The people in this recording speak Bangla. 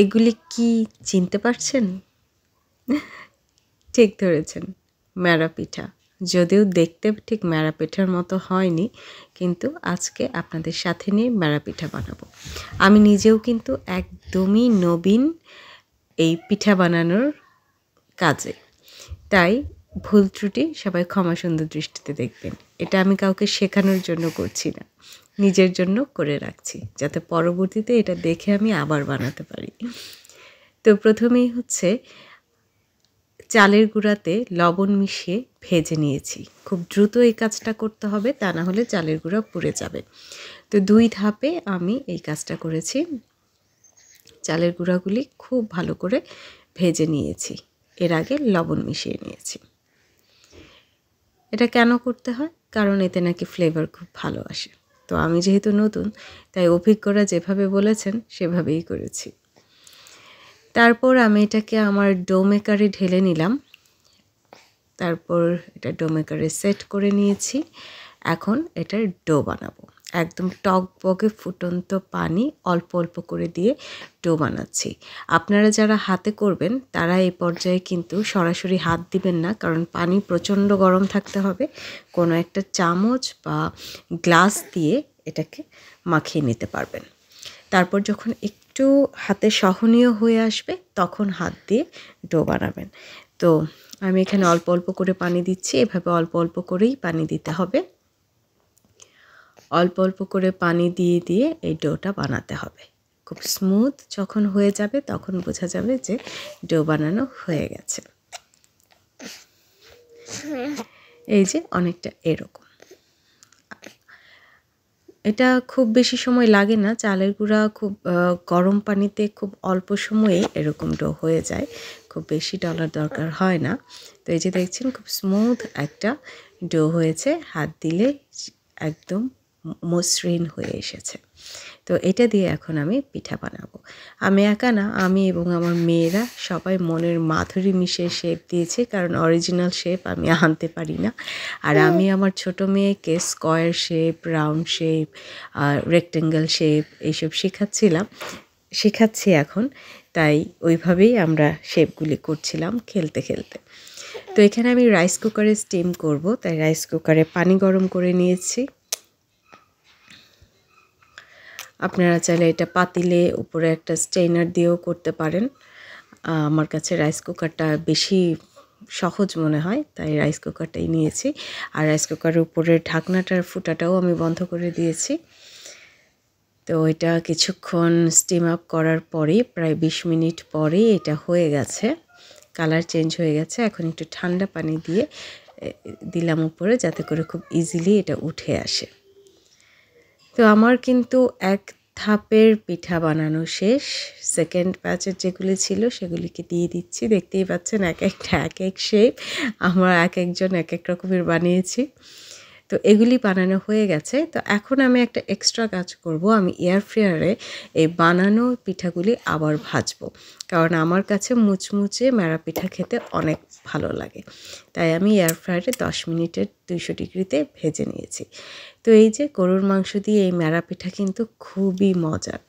এগুলি কি চিনতে পারছেন? ঠিক ধরেছেন, ম্যাড়া পিঠা। যদিও দেখতে ঠিক ম্যাড়া পিঠার মতো হয়নি, কিন্তু আজকে আপনাদের সাথে নিয়ে ম্যাড়া পিঠা বানাবো। আমি নিজেও কিন্তু একদমই নবীন এই পিঠা বানানোর কাজে, তাই ভুল ত্রুটি সবাই ক্ষমা সুন্দর দৃষ্টিতে দেখবেন। এটা আমি কাউকে শেখানোর জন্য করছি না, নিজের জন্য করে রাখছি, যাতে পরবর্তীতে এটা দেখে আমি আবার বানাতে পারি। তো প্রথমেই হচ্ছে চালের গুঁড়াতে লবণ মিশিয়ে ভেজে নিয়েছি। খুব দ্রুত এই কাজটা করতে হবে, তা না হলে চালের গুঁড়া পুড়ে যাবে। তো 2 ধাপে আমি এই কাজটা করেছি। চালের গুঁড়াগুলি খুব ভালো করে ভেজে নিয়েছি, এর আগে লবণ মিশিয়ে নিয়েছি। এটা কেন করতে হয়? কারণ এতে নাকি ফ্লেভার খুব ভালো আসে। তো আমি যেহেতু নতুন, তাই অভিজ্ঞরা যেভাবে বলেছেন সেভাবেই করেছি। তারপর আমি এটাকে আমার ডো মেকারে ঢেলে নিলাম। তারপর এটা ডো মেকারে সেট করে নিয়েছি। এখন এটার ডো বানাবো। একদম টকবগে ফুটন্ত পানি অল্প অল্প করে দিয়ে ডো বানাচ্ছি। আপনারা যারা হাতে করবেন তারা এই পর্যায়ে কিন্তু সরাসরি হাত দিবেন না, কারণ পানি প্রচণ্ড গরম থাকতে হবে। কোনো একটা চামচ বা গ্লাস দিয়ে এটাকে মাখিয়ে নিতে পারবেন। তারপর যখন একটু হাতে সহনীয় হয়ে আসবে তখন হাত দিয়ে ডো বানাবেন। তো আমি এখানে অল্প অল্প করে পানি দিচ্ছি, এভাবে অল্প অল্প করেই পানি দিতে হবে। অল্প অল্প করে পানি দিয়ে দিয়ে এই ডোটা বানাতে হবে। খুব স্মুথ যখন হয়ে যাবে তখন বোঝা যাবে যে ডো বানানো হয়ে গেছে। এই যে অনেকটা এরকম। এটা খুব বেশি সময় লাগে না, চালের গুঁড়া খুব গরম পানিতে খুব অল্প সময়ে এরকম ডো হয়ে যায়, খুব বেশি ডলার দরকার হয় না। তো এই যে দেখছেন খুব স্মুথ একটা ডো হয়েছে, হাত দিলে একদম মসৃণ হয়ে এসেছে। তো এটা দিয়ে এখন আমি পিঠা বানাবো। আমি একা না, আমি এবং আমার মেয়েরা সবাই মনের মাধুরী মিশিয়ে শেপ দিয়েছি, কারণ অরিজিনাল শেপ আমি আনতে পারি না। আর আমি আমার ছোট মেয়েকে square shape, round shape, rectangle shape এইসব শেখাচ্ছি এখন। তাই ওইভাবেই আমরা শেপগুলি করছিলাম খেলতে খেলতে। তো এখানে আমি রাইস কুকারে স্টিম করব, তাই রাইস কুকারে পানি গরম করে নিয়েছি। আপনারা চাইলে এটা পাতিলে উপরে একটা স্টেইনার দিয়েও করতে পারেন। আমার কাছে রাইস কুকারটা বেশি সহজ মনে হয়, তাই রাইস কুকারটাই নিয়েছি। আর রাইস কুকারের উপরের ঢাকনাটার ফুটাটাও আমি বন্ধ করে দিয়েছি। তো এটা কিছুক্ষণ স্টিম আপ করার পরেই, প্রায় 20 মিনিট পরেই এটা হয়ে গেছে, কালার চেঞ্জ হয়ে গেছে। এখন একটু ঠান্ডা পানি দিয়ে দিলাম উপরে, যাতে করে খুব ইজিলি এটা উঠে আসে। তো আমার কিন্তু এক ধাপের পিঠা বানানো শেষ। সেকেন্ড ব্যাচের যেগুলি ছিল সেগুলিকে দিয়ে দিচ্ছি। দেখতেই পাচ্ছেন এক একটা এক এক শেপ, আমরা এক একজন এক এক রকমের বানিয়েছি। তো এগুলি বানানো হয়ে গেছে। তো এখন আমি একটা এক্সট্রা কাজ করব, আমি এয়ার ফ্রায়ারে এই বানানো পিঠাগুলি আবার ভাজবো, কারণ আমার কাছে মুচমুচে ম্যাড়া পিঠা খেতে অনেক ভালো লাগে। তাই আমি এয়ার ফ্রায়ারে 10 মিনিটের 200 ডিগ্রিতে ভেজে নিয়েছি। তো এই যে গরুর মাংস দিয়ে এই ম্যাড়া পিঠা কিন্তু খুবই মজার।